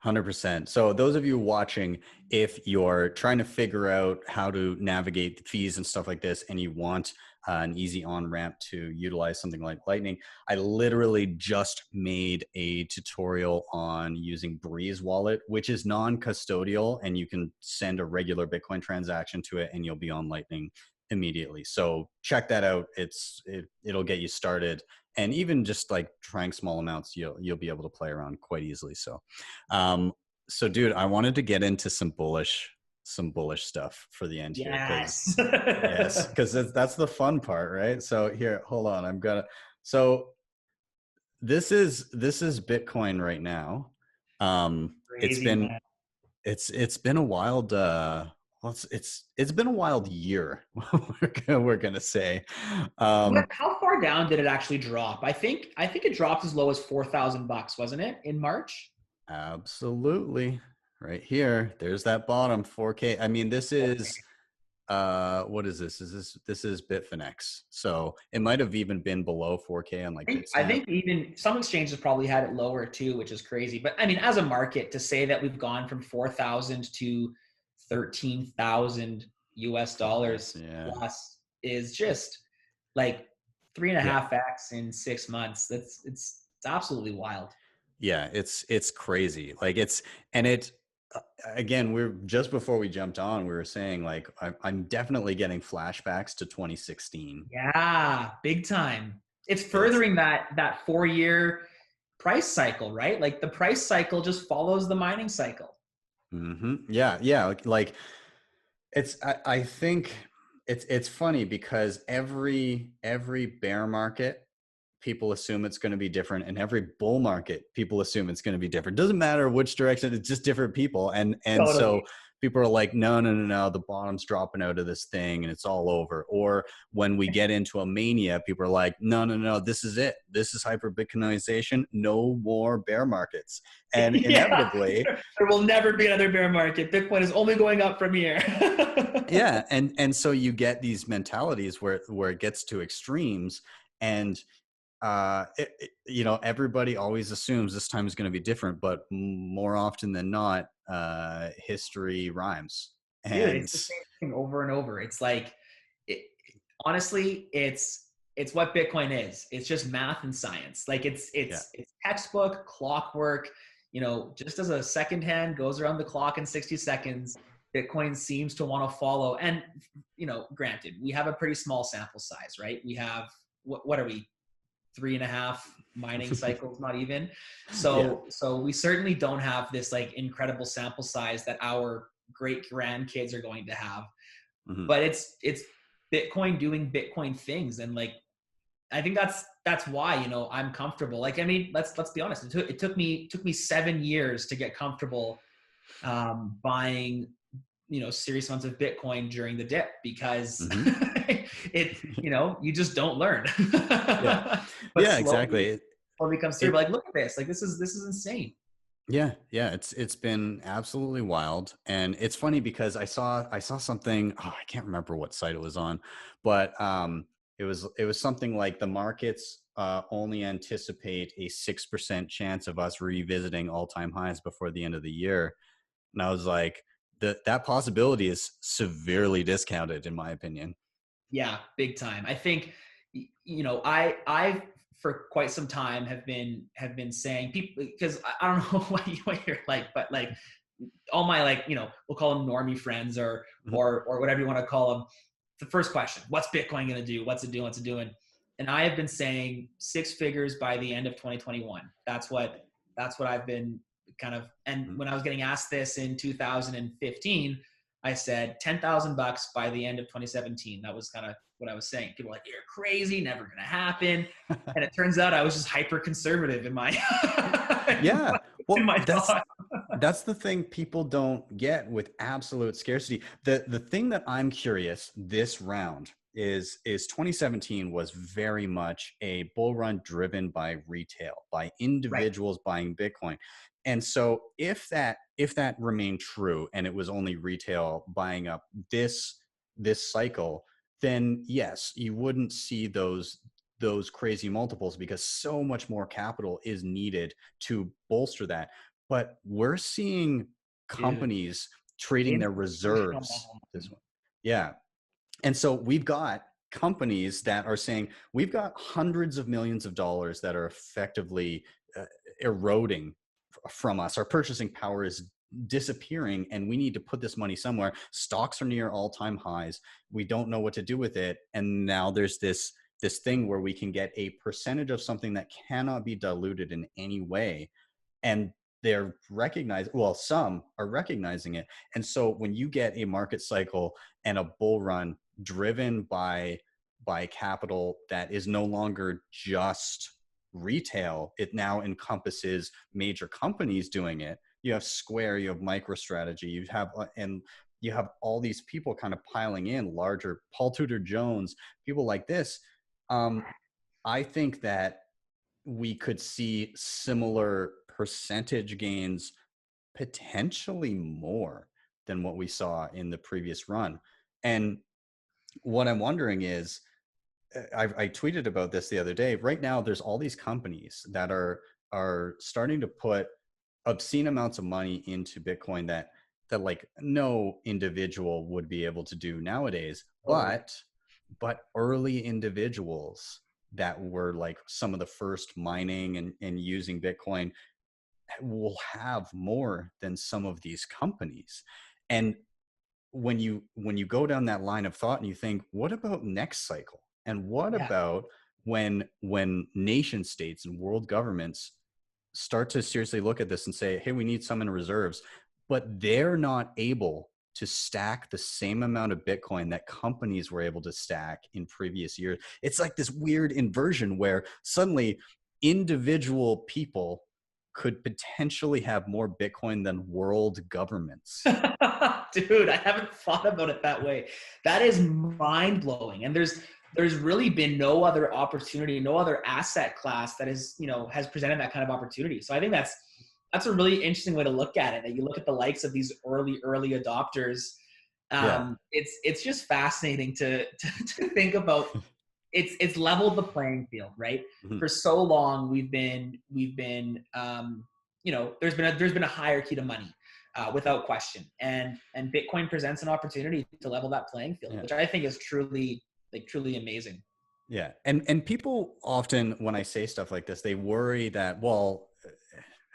100%. So those of you watching, if you're trying to figure out how to navigate the fees and stuff like this, and you want an easy on-ramp to utilize something like Lightning, I literally just made a tutorial on using Breez wallet, which is non-custodial, and you can send a regular Bitcoin transaction to it and you'll be on Lightning immediately. So check that out. It'll get you started. And even just like trying small amounts, you'll be able to play around quite easily. So, so dude, I wanted to get into some bullish stuff for the end here. Yes. Yes, because that's the fun part, right? So here, hold on, so this is Bitcoin right now. Crazy, man. It's been a wild it's been a wild year. we're gonna say. How far down did it actually drop? I think it dropped as low as $4,000, wasn't it, in March? Absolutely. Right here. There's that bottom 4K. I mean, this is what is this? This is Bitfinex. So it might have even been below 4K on like I Bitstamp. think even some exchanges probably had it lower too, which is crazy. But I mean, as a market, to say that we've gone from 4,000 to 13,000 US dollars Yeah. plus is just like 3.5x in 6 months. It's absolutely wild. Yeah, it's crazy. Like again, we're just before we jumped on, we were saying like I'm definitely getting flashbacks to 2016. Yeah, big time. It's furthering that 4-year price cycle, right? Like the price cycle just follows the mining cycle. Yeah. Like I think it's funny because every bear market people assume it's going to be different, and every bull market people assume it's going to be different. Doesn't matter which direction, it's just different people. And Totally. So people are like, no, the bottom's dropping out of this thing and it's all over. Or when we get into a mania, people are like, no, this is it. This is hyper Bitcoinization. No more bear markets. And inevitably, there will never be another bear market. Bitcoin is only going up from here. Yeah. And so you get these mentalities where it gets to extremes, and everybody always assumes this time is going to be different, but more often than not, history rhymes. And dude, it's the same thing over and over. It's like, honestly, it's what Bitcoin is. It's just math and science. Like it's textbook, clockwork. Just as a second hand goes around the clock in 60 seconds, Bitcoin seems to want to follow. And granted, we have a pretty small sample size, right? We have what are we? 3.5 mining cycles, not even. So we certainly don't have this like incredible sample size that our great grandkids are going to have. But it's Bitcoin doing Bitcoin things, and like I think that's why I'm comfortable. Like I mean, let's be honest. It took me 7 years to get comfortable buying serious amounts of Bitcoin during the dip, because you just don't learn. Yeah, exactly. It becomes through. Like, look at this. Like, this is insane. Yeah. It's been absolutely wild. And it's funny because I saw something, I can't remember what site it was on, but it was something like the markets only anticipate a 6% chance of us revisiting all-time highs before the end of the year. And I was like, that possibility is severely discounted, in my opinion. Yeah, big time. I think, I for quite some time have been saying people, because I don't know what you're like, but like all my, like, we'll call them normie friends, or Mhm. or whatever you want to call them. The first question: what's Bitcoin going to do? What's it doing? What's it doing? And I have been saying six figures by the end of 2021. That's what I've been kind of. And Mhm. when I was getting asked this in 2015, I said $10,000 by the end of 2017. That was kind of what I was saying. People were like, "You're crazy, never going to happen." And it turns out I was just hyper conservative in my Yeah. in Well, my thought. that's the thing people don't get with absolute scarcity. The thing that I'm curious this round is 2017 was very much a bull run driven by retail, by Right. individuals buying Bitcoin. And so if that remained true and it was only retail buying up this cycle, then yes, you wouldn't see those crazy multiples because so much more capital is needed to bolster that. But we're seeing Dude, companies trading their institutional reserves this way. Yeah. And so we've got companies that are saying we've got hundreds of millions of dollars that are effectively eroding from us. Our purchasing power is disappearing and we need to put this money somewhere. Stocks are near all-time highs. We don't know what to do with it. And now there's this thing where we can get a percentage of something that cannot be diluted in any way. And they're recognized, well, some are recognizing it. And so when you get a market cycle and a bull run driven by capital that is no longer just retail, it now encompasses major companies doing it. You have Square, you have MicroStrategy, you have all these people kind of piling in, larger Paul Tudor Jones, people like this. I think that we could see similar percentage gains, potentially more than what we saw in the previous run. And what I'm wondering is, I tweeted about this the other day. Right now, there's all these companies that are starting to put obscene amounts of money into Bitcoin that like no individual would be able to do nowadays. Totally. But early individuals that were like some of the first mining and using Bitcoin will have more than some of these companies. And when you go down that line of thought and you think, what about next cycle? And what Yeah. about when nation states and world governments start to seriously look at this and say, hey, we need some in reserves, but they're not able to stack the same amount of Bitcoin that companies were able to stack in previous years. It's like this weird inversion where suddenly individual people could potentially have more Bitcoin than world governments. Dude, I haven't thought about it that way. That is mind blowing. And there's really been no other opportunity, no other asset class that has presented that kind of opportunity. So I think that's a really interesting way to look at it. That you look at the likes of these early adopters. Yeah. It's just fascinating to think about. It's leveled the playing field, right? Mhm. For so long we've been there's been a hierarchy to money, without question, and Bitcoin presents an opportunity to level that playing field, Yeah. which I think is truly amazing. Yeah. And people often, when I say stuff like this, they worry that, well,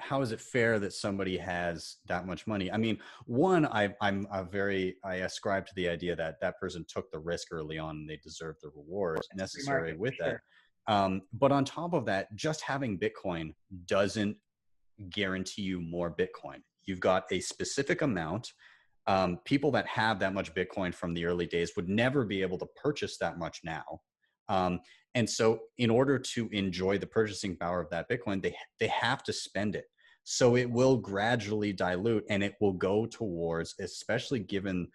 how is it fair that somebody has that much money? I mean, one, I ascribe to the idea that that person took the risk early on and they deserve the reward It's free necessary market with for that. sure. But on top of that, just having Bitcoin doesn't guarantee you more Bitcoin. You've got a specific amount. People that have that much Bitcoin from the early days would never be able to purchase that much now. Um, and so, in order to enjoy the purchasing power of that Bitcoin, they have to spend it. So it will gradually dilute, and it will go towards, especially given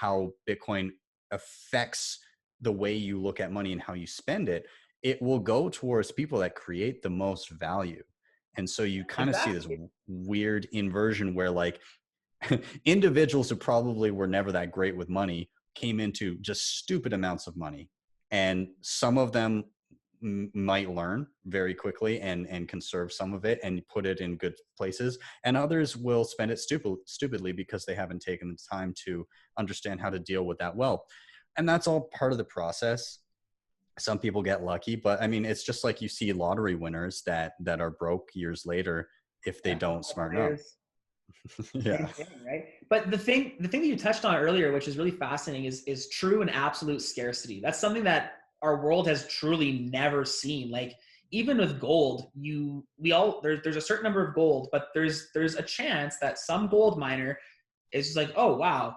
how Bitcoin affects the way you look at money and how you spend it, it will go towards people that create the most value. And so you kind of see this Exactly. weird inversion where like individuals who probably were never that great with money came into just stupid amounts of money. And some of them might learn very quickly and conserve some of it and put it in good places, and others will spend it stupidly because they haven't taken the time to understand how to deal with that well. And that's all part of the process. Some people get lucky, but I mean, it's just like you see lottery winners that are broke years later if they don't smarten up. Same Yeah. thing, right? But the thing that you touched on earlier, which is really fascinating, is true and absolute scarcity. That's something that our world has truly never seen. Like even with gold, there's a certain number of gold, but there's a chance that some gold miner is just like, oh wow,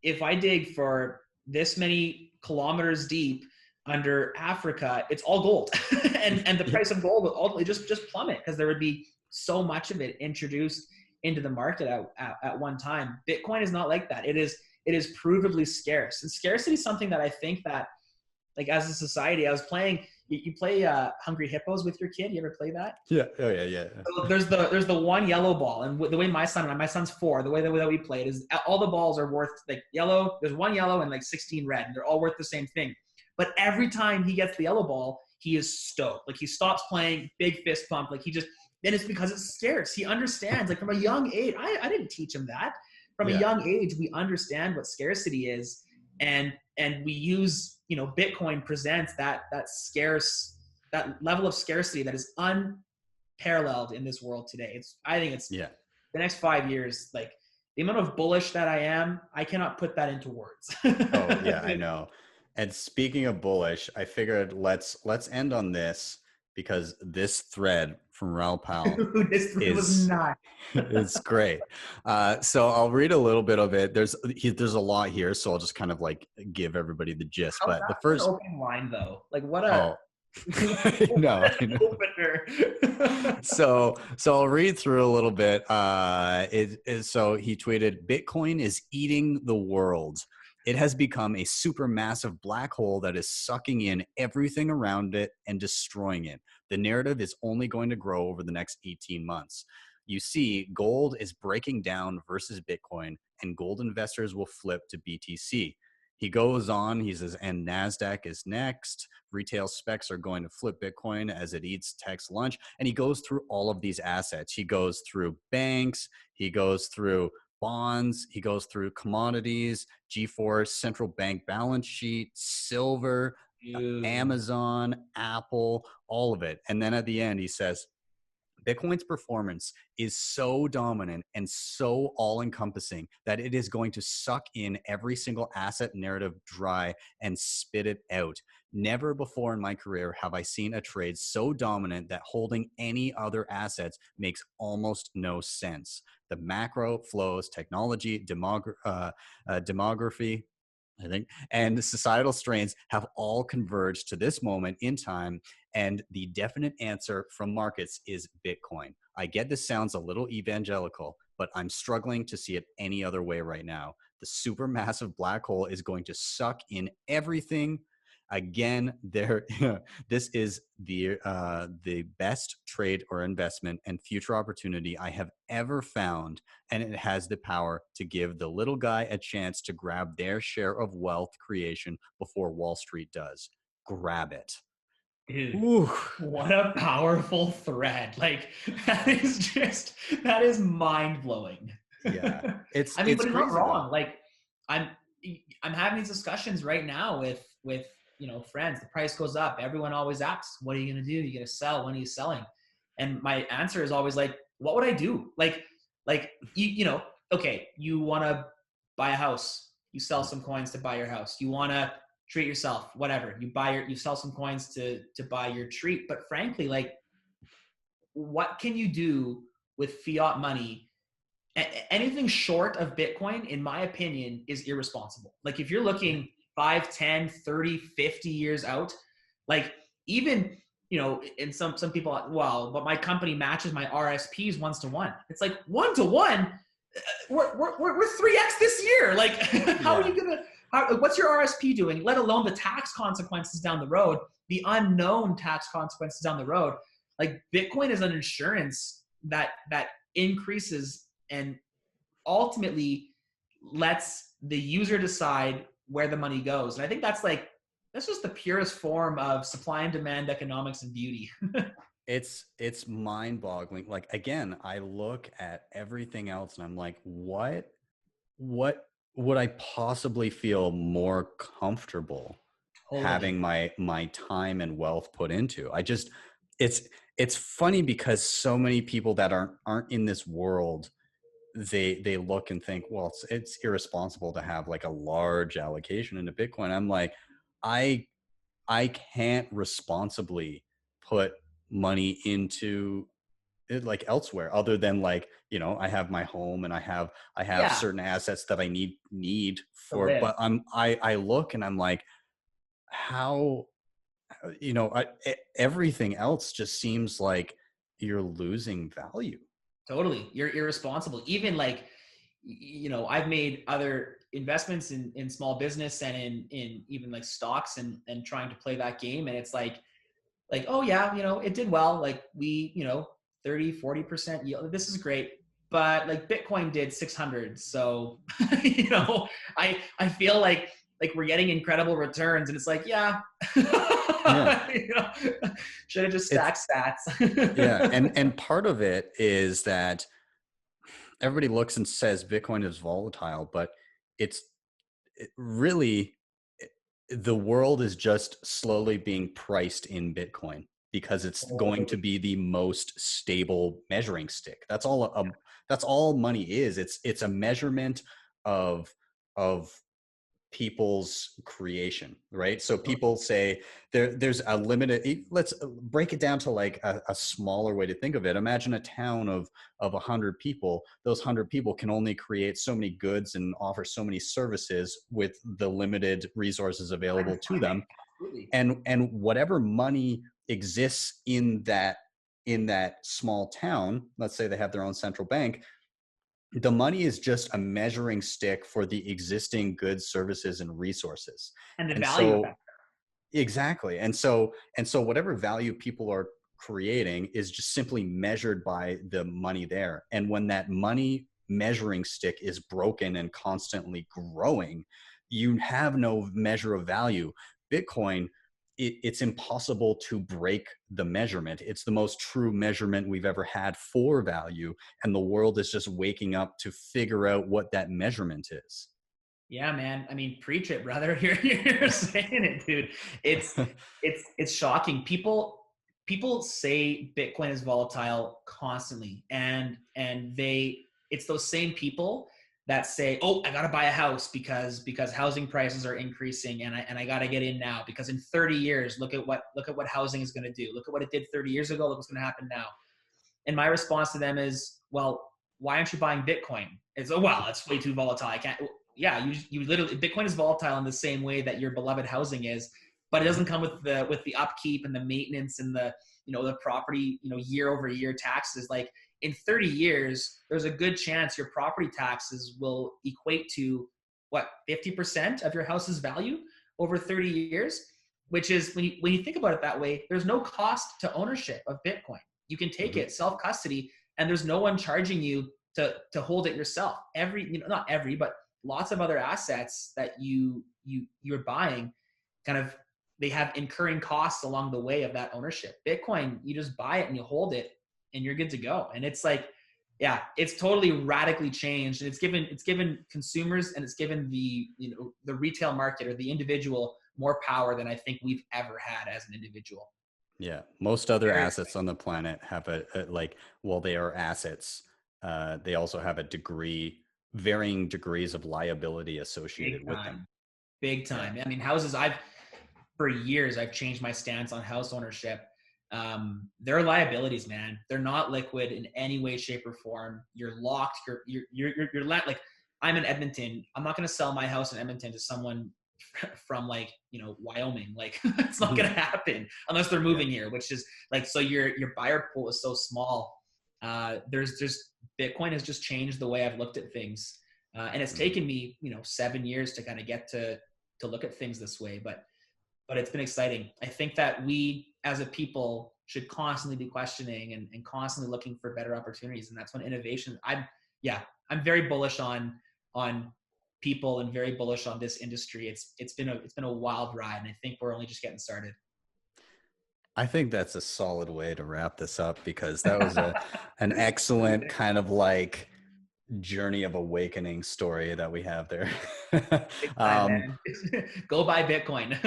if I dig for this many kilometers deep under Africa, it's all gold, and the price of gold will ultimately just plummet because there would be so much of it introduced into the market at one time. Bitcoin is not like that. It is provably scarce, and scarcity is something that I think that, like, as a society, I was playing. You play Hungry Hippos with your kid. You ever play that? Yeah. Oh yeah. So there's the one yellow ball, and the way my son's 4, the way that we played is all the balls are worth like yellow. There's one yellow and like 16 red, and they're all worth the same thing. But every time he gets the yellow ball, he is stoked. Like he stops playing, big fist pump. Like then it's because it's scarce. He understands, like from a young age. I didn't teach him that. From a young age, we understand what scarcity is, and we use, Bitcoin presents that level of scarcity that is unparalleled in this world today. I think it's the next 5 years, like the amount of bullish that I cannot put that into words. Oh yeah, I know. And speaking of bullish, I figured let's end on this, because this thread from Raoul Pal was not. it's great. So I'll read a little bit of it. There's a lot here, so I'll just kind of like give everybody the gist. But the first open line though, like what a no, opener. so I'll read through a little bit. So he tweeted, "Bitcoin is eating the world. It has become a supermassive black hole that is sucking in everything around it and destroying it. The narrative is only going to grow over the next 18 months. You see, gold is breaking down versus Bitcoin, and gold investors will flip to BTC." He goes on, he says, and NASDAQ is next. Retail specs are going to flip Bitcoin as it eats tech's lunch. And he goes through all of these assets. He goes through banks, he goes through bonds, he goes through commodities, G4 central bank balance sheet, silver, Amazon, Apple, all of it. And then at the end, he says, Bitcoin's performance is so dominant and so all-encompassing that it is going to suck in every single asset narrative dry and spit it out. Never before in my career have I seen a trade so dominant that holding any other assets makes almost no sense. The macro flows, technology, demography, I think, and the societal strains have all converged to this moment in time, and the definite answer from markets is Bitcoin. I get this sounds a little evangelical, but I'm struggling to see it any other way right now. The supermassive black hole is going to suck in everything. Again, this is the best trade or investment and future opportunity I have ever found, and it has the power to give the little guy a chance to grab their share of wealth creation before Wall Street does. Grab it. Dude, Ooh. what a powerful thread. Like that is mind-blowing. Yeah. But it's it's not wrong. though. Like I'm having these discussions right now with friends. The price goes up. Everyone always asks, what are you going to do? You're going to sell. When are you selling? And my answer is always like, what would I do? Like okay, you want to buy a house, you sell some coins to buy your house. You want to treat yourself, whatever. You sell some coins to buy your treat. But frankly, like, what can you do with fiat money? Anything short of Bitcoin, in my opinion, is irresponsible. Like if you're looking 5, 10, 30, 50 years out, like even, and some people, well, but my company matches my RSPs 1-to-1. It's like 1-to-1. We're 3x this year. Like how are you gonna? What's your RSP doing? Let alone the tax consequences down the road, the unknown tax consequences down the road. Like Bitcoin is an insurance that increases and ultimately lets the user decide where the money goes. And I think that's That's just the purest form of supply and demand economics and beauty. It's mind-boggling. Like again, I look at everything else and I'm like, what would I possibly feel more comfortable Totally. having my time and wealth put into? I just it's it's funny because so many people that aren't in this world, they look and think, well, it's irresponsible to have like a large allocation into Bitcoin. I'm like, I I can't responsibly put money into it like elsewhere other than like, I have my home and I have Yeah, certain assets that I need to for, live. but I look and I'm like, how, everything else just seems like you're losing value. Totally. You're irresponsible. Even like, I've made other investments in small business and in even like stocks and trying to play that game. And it's like, oh yeah, it did well. Like we, 30, 40% yield. This is great. But like Bitcoin did 600. So, I feel like we're getting incredible returns and it's like, yeah, Yeah. should have just It's stacked sats. yeah. And part of it is that everybody looks and says Bitcoin is volatile, but it's really the world is just slowly being priced in Bitcoin because it's going to be the most stable measuring stick. That's all money is. It's a measurement of of people's creation, right? So people say there's a limited, let's break it down to like a smaller way to think of it. Imagine a town of 100 people. Those 100 people can only create so many goods and offer so many services with the limited resources available to them. Absolutely. And whatever money exists in that small town, let's say they have their own central bank, the money is just a measuring stick for the existing goods, services, and resources. And the And value of that. so exactly. And so whatever value people are creating is just simply measured by the money there. And when that money measuring stick is broken and constantly growing, you have no measure of value. Bitcoin, it's impossible to break the measurement. It's the most true measurement we've ever had for value. And the world is just waking up to figure out what that measurement is. Yeah, man. I mean, preach it, brother. You're saying it, dude. It's shocking. People say Bitcoin is volatile constantly, and it's those same people that say, "Oh, I gotta buy a house because housing prices are increasing, and I gotta get in now because in 30 years, look at what housing is gonna do. Look at what it did 30 years ago. Look what's gonna happen now." And my response to them is, well, why aren't you buying Bitcoin? It's, oh, well, it's way too volatile. I can't. Yeah, you literally, Bitcoin is volatile in the same way that your beloved housing is, but it doesn't come with the upkeep and the maintenance and the property, year over year taxes. Like in 30 years, there's a good chance your property taxes will equate to what, 50% of your house's value over 30 years, which is when you think about it that way, there's no cost to ownership of Bitcoin. You can take Mhm. it self custody, and there's no one charging you to hold it yourself. Not every, but lots of other assets that you're buying, kind of, they have incurring costs along the way of that ownership. Bitcoin, you just buy it and you hold it, and you're good to go. And it's like, yeah, it's totally radically changed, and it's given consumers and it's given the retail market or the individual more power than I think we've ever had as an individual. Yeah, most other Very assets on the planet have like, well, they are assets. They also have varying degrees of liability big associated with them. time. Big Yeah, time. I mean, houses, for years, I've changed my stance on house ownership. They're liabilities, man. They're not liquid in any way, shape, or form. You're locked. Like, I'm in Edmonton. I'm not going to sell my house in Edmonton to someone from like, Wyoming. Like, it's not going to happen unless they're yeah, moving here, which is like, so your buyer pool is so small. There's just, Bitcoin has just changed the way I've looked at things. And it's mhm. taken me, 7 years to kind of get to look at things this way. But it's been exciting. I think that we as a people should constantly be questioning and constantly looking for better opportunities. And that's when innovation, yeah, I'm very bullish on people and very bullish on this industry. It's been a wild ride, and I think we're only just getting started. I think that's a solid way to wrap this up, because that was an excellent kind of like journey of awakening story that we have there. Big time, man. Go buy Bitcoin.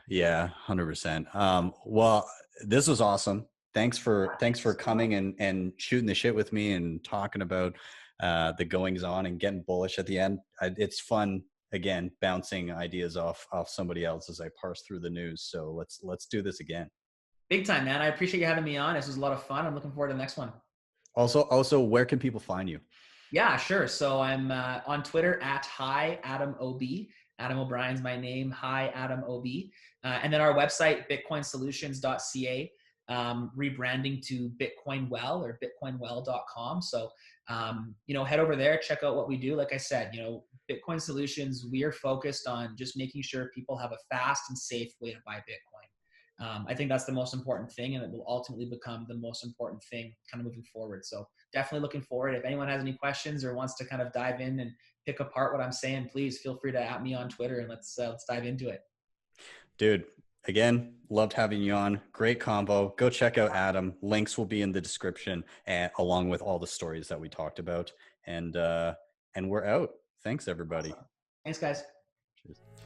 yeah, 100%. Well, this was awesome. Thanks for coming and shooting the shit with me and talking about the goings on and getting bullish at the end. It's fun, again, bouncing ideas off somebody else as I parse through the news. So let's do this again. Big time, man. I appreciate you having me on. This was a lot of fun. I'm looking forward to the next one. Also, where can people find you? Yeah, sure. So I'm on Twitter at HiAdamOB. Adam O'Brien's my name. Hi, Adam OB. And then our website, bitcoinsolutions.ca, rebranding to Bitcoinwell or bitcoinwell.com. So, head over there, check out what we do. Like I said, Bitcoin Solutions, we are focused on just making sure people have a fast and safe way to buy Bitcoin. I think that's the most important thing, and it will ultimately become the most important thing kind of moving forward. So definitely looking forward. If anyone has any questions or wants to kind of dive in and pick apart what I'm saying, please feel free to at me on Twitter, and let's dive into it. Dude, again, loved having you on. Great combo. Go check out Adam. Links will be in the description, along with all the stories that we talked about. And we're out. Thanks, everybody. Awesome. Thanks, guys.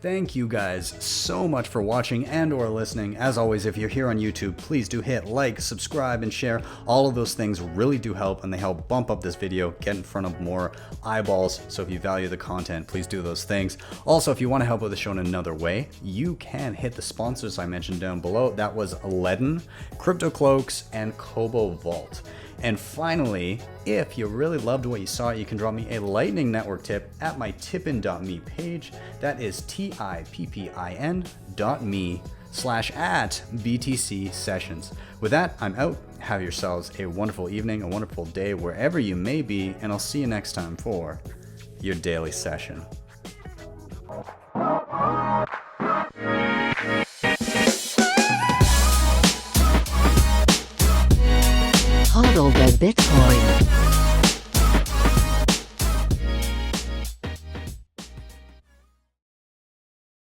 Thank you guys so much for watching and or listening. As always, if you're here on YouTube, please do hit like, subscribe, and share. All of those things really do help, and they help bump up this video, get in front of more eyeballs. So if you value the content, please do those things. Also, if you want to help with the show in another way, you can hit the sponsors I mentioned down below. That was LEDN, Crypto Cloaks, and Cobo Vault. And finally, if you really loved what you saw, you can drop me a Lightning Network tip at my tippin.me page. That is tippin.me/@BTC Sessions. With that, I'm out. Have yourselves a wonderful evening, a wonderful day, wherever you may be, and I'll see you next time for your daily session. Hodl the Bitcoin.